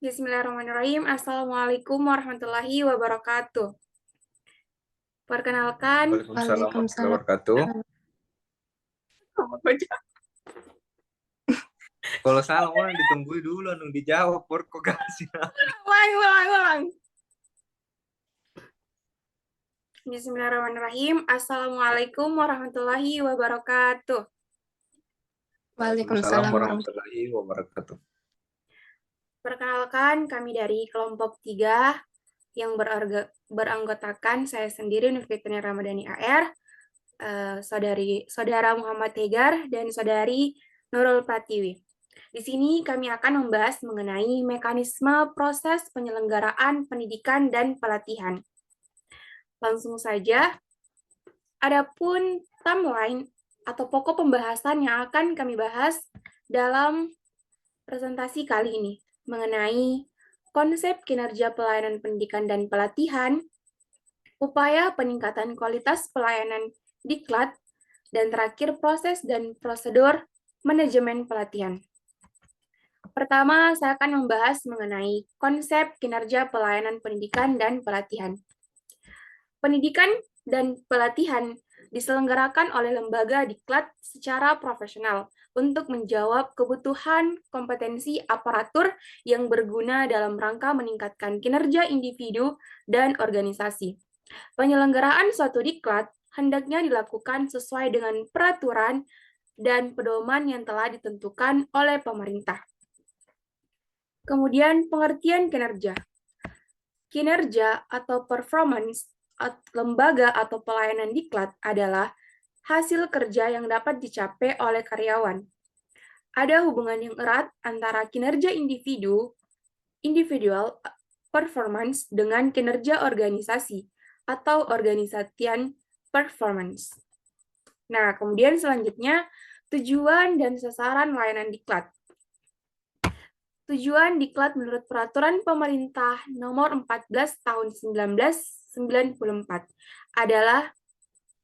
Bismillahirrahmanirrahim. Assalamualaikum warahmatullahi wabarakatuh. Perkenalkan, Waalaikumsalam warahmatullahi Waalaikumsalam. wabarakatuh. Kalau salah orang ditunggu dulu, nung dijawab, baru kok kasih. ulang. Bismillahirrahmanirrahim. Assalamualaikum warahmatullahi wabarakatuh. Waalaikumsalam Waalaikumsalam warahmatullahi warahmatullahi wabarakatuh. Perkenalkan, kami dari kelompok 3 yang beranggotakan saya sendiri, Nurfitri Ramadhani AR, Saudara Muhammad Tegar, dan Saudari Nurul Pratiwi. Di sini kami akan membahas mengenai mekanisme proses penyelenggaraan pendidikan dan pelatihan. Langsung saja, adapun timeline atau pokok pembahasan yang akan kami bahas dalam presentasi kali ini mengenai konsep kinerja pelayanan pendidikan dan pelatihan, upaya peningkatan kualitas pelayanan diklat, dan terakhir proses dan prosedur manajemen pelatihan. Pertama, saya akan membahas mengenai konsep kinerja pelayanan pendidikan dan pelatihan. Pendidikan dan pelatihan diselenggarakan oleh lembaga diklat secara profesional untuk menjawab kebutuhan kompetensi aparatur yang berguna dalam rangka meningkatkan kinerja individu dan organisasi. Penyelenggaraan suatu diklat hendaknya dilakukan sesuai dengan peraturan dan pedoman yang telah ditentukan oleh pemerintah. Kemudian pengertian kinerja. Kinerja atau performance lembaga atau pelayanan diklat adalah hasil kerja yang dapat dicapai oleh karyawan. Ada hubungan yang erat antara kinerja individual performance dengan kinerja organisasi atau organisation performance. Nah, kemudian selanjutnya tujuan dan sasaran layanan diklat. Tujuan diklat menurut Peraturan Pemerintah Nomor 14 Tahun 1994 adalah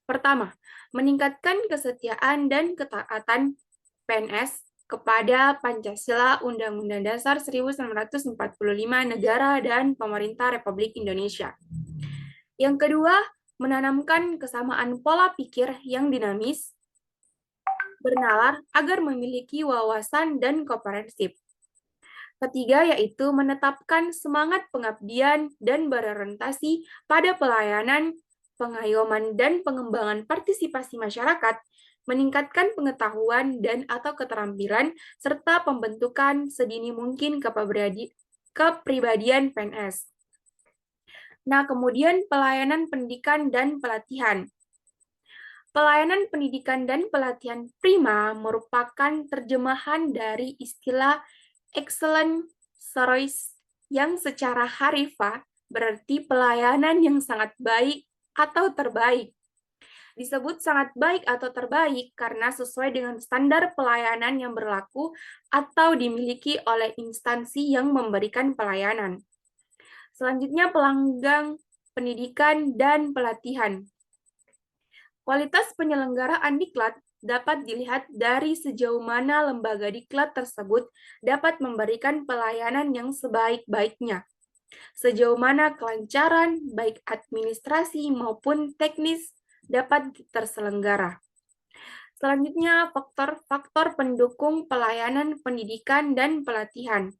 pertama, meningkatkan kesetiaan dan ketaatan PNS kepada Pancasila, Undang-Undang Dasar 1945, negara dan pemerintah Republik Indonesia. Yang kedua, menanamkan kesamaan pola pikir yang dinamis, bernalar agar memiliki wawasan dan komprehensif. Ketiga, yaitu menetapkan semangat pengabdian dan berorientasi pada pelayanan, pengayoman, dan pengembangan partisipasi masyarakat, meningkatkan pengetahuan dan atau keterampilan, serta pembentukan sedini mungkin kepribadian PNS. Nah, kemudian pelayanan pendidikan dan pelatihan. Pelayanan pendidikan dan pelatihan prima merupakan terjemahan dari istilah excellent service yang secara harfiah berarti pelayanan yang sangat baik atau terbaik. Disebut sangat baik atau terbaik karena sesuai dengan standar pelayanan yang berlaku atau dimiliki oleh instansi yang memberikan pelayanan. Selanjutnya, pelanggang pendidikan dan pelatihan. Kualitas penyelenggaraan diklat dapat dilihat dari sejauh mana lembaga diklat tersebut dapat memberikan pelayanan yang sebaik-baiknya, sejauh mana kelancaran baik administrasi maupun teknis dapat terselenggara. Selanjutnya, faktor-faktor pendukung pelayanan pendidikan dan pelatihan.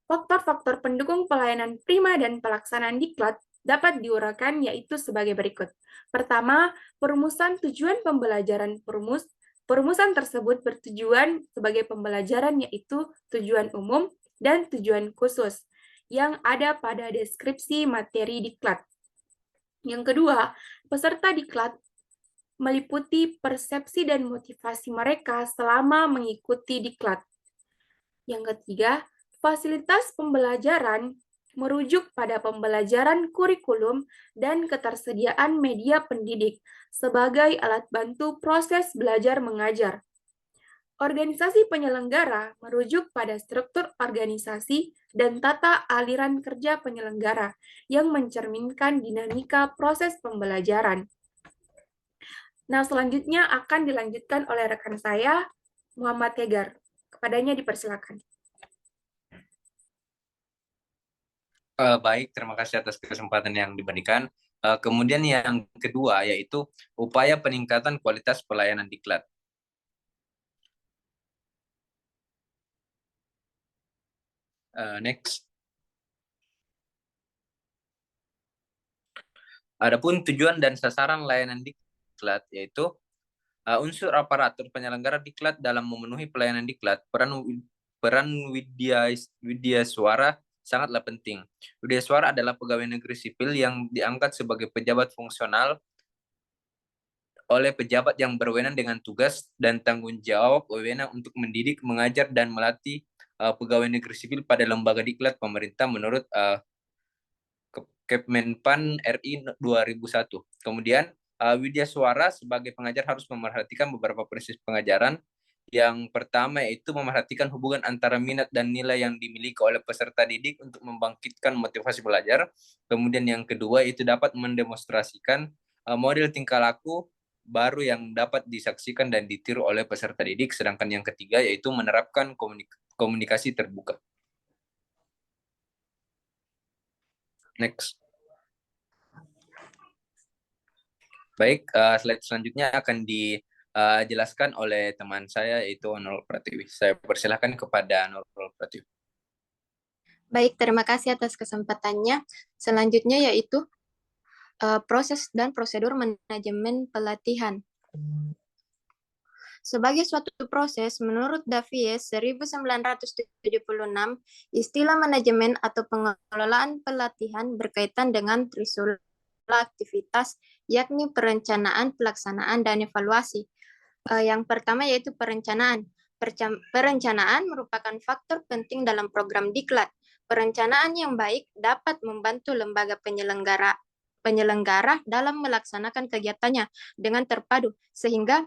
Faktor-faktor pendukung pelayanan prima dan pelaksanaan diklat dapat diuraikan yaitu sebagai berikut. Pertama, perumusan tujuan pembelajaran perumusan tersebut bertujuan sebagai pembelajaran yaitu tujuan umum dan tujuan khusus yang ada pada deskripsi materi diklat. Yang kedua, peserta diklat meliputi persepsi dan motivasi mereka selama mengikuti diklat. Yang ketiga, fasilitas pembelajaran merujuk pada pembelajaran kurikulum dan ketersediaan media pendidik sebagai alat bantu proses belajar mengajar. Organisasi penyelenggara merujuk pada struktur organisasi dan tata aliran kerja penyelenggara yang mencerminkan dinamika proses pembelajaran. Nah, selanjutnya akan dilanjutkan oleh rekan saya, Muhammad Tegar. Kepadanya dipersilakan. Baik, terima kasih atas kesempatan yang diberikan. Kemudian yang kedua yaitu upaya peningkatan kualitas pelayanan diklat. Next. Adapun tujuan dan sasaran layanan diklat yaitu unsur aparatur penyelenggara diklat dalam memenuhi pelayanan diklat, peran widya suara sangatlah penting. Widya suara adalah pegawai negeri sipil yang diangkat sebagai pejabat fungsional oleh pejabat yang berwenang dengan tugas dan tanggung jawab wewenang untuk mendidik, mengajar, dan melatih pegawai negeri sipil pada lembaga diklat pemerintah menurut Kemenpan RI 2001. Kemudian Widya Suara sebagai pengajar harus memerhatikan beberapa prinsip pengajaran. Yang pertama yaitu memerhatikan hubungan antara minat dan nilai yang dimiliki oleh peserta didik untuk membangkitkan motivasi belajar. Kemudian yang kedua itu dapat mendemonstrasikan model tingkah laku baru yang dapat disaksikan dan ditiru oleh peserta didik. Sedangkan yang ketiga yaitu menerapkan komunikasi terbuka. Next. Baik, slide selanjutnya akan dijelaskan oleh teman saya yaitu Nurul Pratiwi. Saya persilahkan kepada Nurul Pratiwi. Baik, terima kasih atas kesempatannya. Selanjutnya yaitu proses dan prosedur manajemen pelatihan. Sebagai suatu proses, menurut Davies 1976, istilah manajemen atau pengelolaan pelatihan berkaitan dengan trisula aktivitas, yakni perencanaan, pelaksanaan, dan evaluasi. Yang pertama yaitu perencanaan. Perencanaan merupakan faktor penting dalam program diklat. Perencanaan yang baik dapat membantu lembaga penyelenggara dalam melaksanakan kegiatannya dengan terpadu sehingga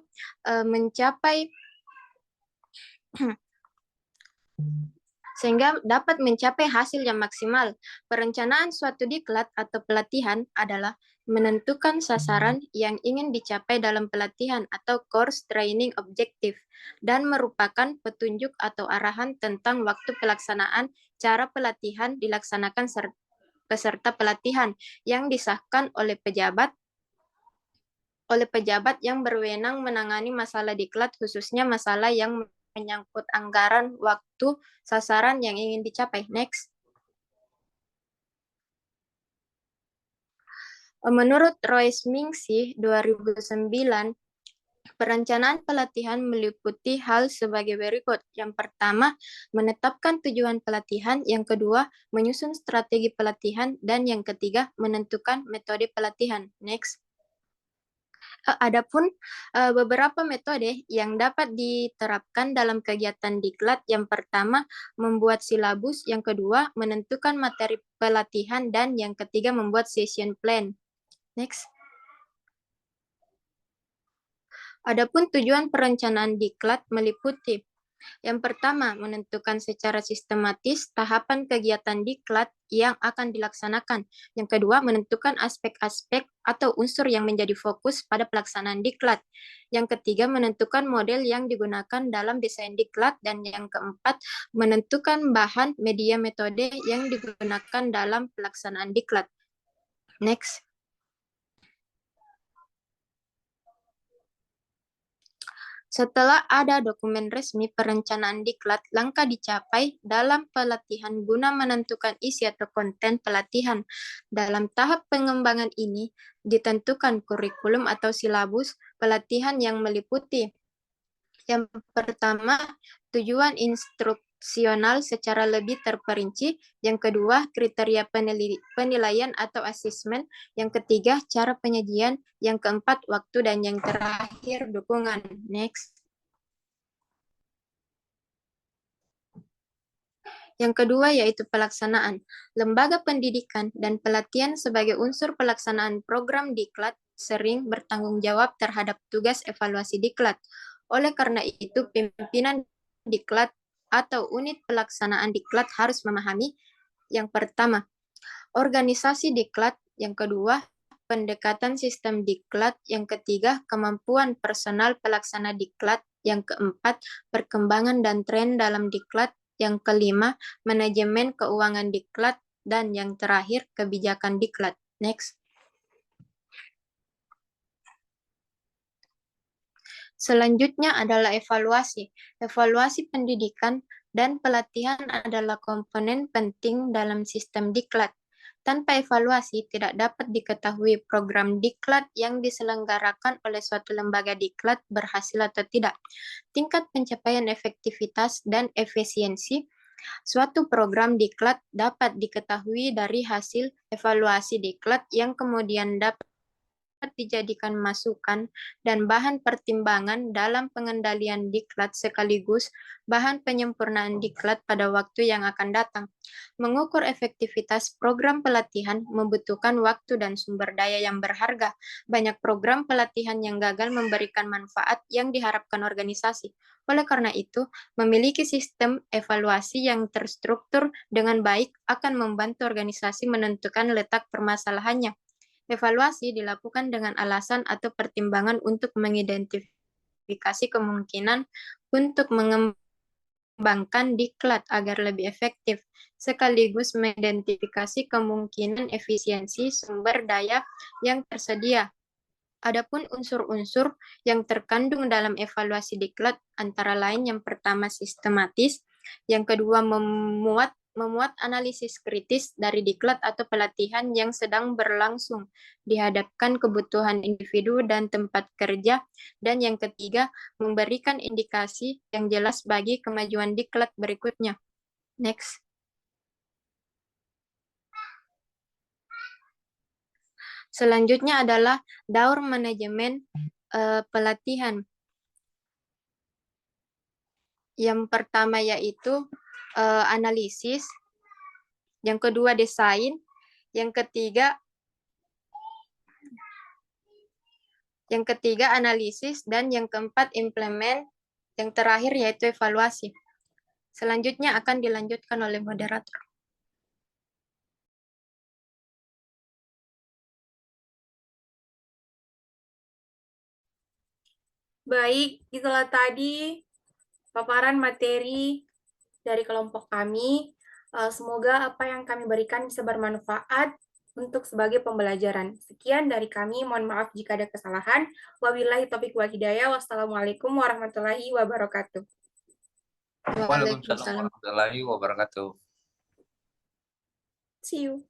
dapat mencapai hasil yang maksimal. Perencanaan suatu diklat atau pelatihan adalah menentukan sasaran yang ingin dicapai dalam pelatihan atau course training objektif dan merupakan petunjuk atau arahan tentang waktu pelaksanaan, cara pelatihan dilaksanakan peserta pelatihan yang disahkan oleh pejabat yang berwenang menangani masalah diklat, khususnya masalah yang menyangkut anggaran, waktu, sasaran yang ingin dicapai. Next. Menurut Royce Mingsi 2009, perencanaan pelatihan meliputi hal sebagai berikut. Yang pertama, menetapkan tujuan pelatihan. Yang kedua, menyusun strategi pelatihan. Dan yang ketiga, menentukan metode pelatihan. Next. Adapun beberapa metode yang dapat diterapkan dalam kegiatan diklat. Yang pertama, membuat silabus. Yang kedua, menentukan materi pelatihan. Dan yang ketiga, membuat session plan. Next. Adapun tujuan perencanaan diklat meliputi yang pertama, menentukan secara sistematis tahapan kegiatan diklat yang akan dilaksanakan. Yang kedua, menentukan aspek-aspek atau unsur yang menjadi fokus pada pelaksanaan diklat. Yang ketiga, menentukan model yang digunakan dalam desain diklat. Dan yang keempat, menentukan bahan, media, metode yang digunakan dalam pelaksanaan diklat. Next. Setelah ada dokumen resmi perencanaan diklat, langkah dicapai dalam pelatihan guna menentukan isi atau konten pelatihan. Dalam tahap pengembangan ini, ditentukan kurikulum atau silabus pelatihan yang meliputi. Yang pertama, tujuan instruksional secara lebih terperinci. Yang kedua, kriteria penilaian atau asesmen. Yang ketiga, cara penyajian. Yang keempat, waktu. Dan yang terakhir, dukungan. Next. Yang kedua yaitu pelaksanaan. Lembaga pendidikan dan pelatihan sebagai unsur pelaksanaan program diklat sering bertanggung jawab terhadap tugas evaluasi diklat. Oleh karena itu, pimpinan diklat atau unit pelaksanaan diklat harus memahami yang pertama, organisasi diklat, yang kedua, pendekatan sistem diklat, yang ketiga, kemampuan personal pelaksana diklat, yang keempat, perkembangan dan tren dalam diklat, yang kelima, manajemen keuangan diklat, dan yang terakhir kebijakan diklat. Next. Selanjutnya adalah evaluasi. Evaluasi pendidikan dan pelatihan adalah komponen penting dalam sistem diklat. Tanpa evaluasi, tidak dapat diketahui program diklat yang diselenggarakan oleh suatu lembaga diklat berhasil atau tidak. Tingkat pencapaian efektivitas dan efisiensi suatu program diklat dapat diketahui dari hasil evaluasi diklat yang kemudian dapat dijadikan masukan dan bahan pertimbangan dalam pengendalian diklat sekaligus bahan penyempurnaan diklat pada waktu yang akan datang. Mengukur efektivitas program pelatihan membutuhkan waktu dan sumber daya yang berharga. Banyak program pelatihan yang gagal memberikan manfaat yang diharapkan organisasi. Oleh karena itu, memiliki sistem evaluasi yang terstruktur dengan baik akan membantu organisasi menentukan letak permasalahannya. Evaluasi dilakukan dengan alasan atau pertimbangan untuk mengidentifikasi kemungkinan untuk mengembangkan diklat agar lebih efektif, sekaligus mengidentifikasi kemungkinan efisiensi sumber daya yang tersedia. Adapun unsur-unsur yang terkandung dalam evaluasi diklat antara lain yang pertama sistematis, yang kedua memuat analisis kritis dari diklat atau pelatihan yang sedang berlangsung dihadapkan kebutuhan individu dan tempat kerja, dan yang ketiga memberikan indikasi yang jelas bagi kemajuan diklat berikutnya. Next. Selanjutnya adalah daur manajemen pelatihan. Yang pertama yaitu analisis, yang kedua desain, yang ketiga analisis, dan yang keempat implement, yang terakhir yaitu evaluasi. Selanjutnya akan dilanjutkan oleh moderator. Baik, itulah tadi paparan materi dari kelompok kami. Semoga apa yang kami berikan bisa bermanfaat untuk sebagai pembelajaran. Sekian dari kami, mohon maaf jika ada kesalahan. Wabillahi taufiq wal hidayah. Wassalamualaikum warahmatullahi wabarakatuh. Waalaikumsalam warahmatullahi wabarakatuh. See you.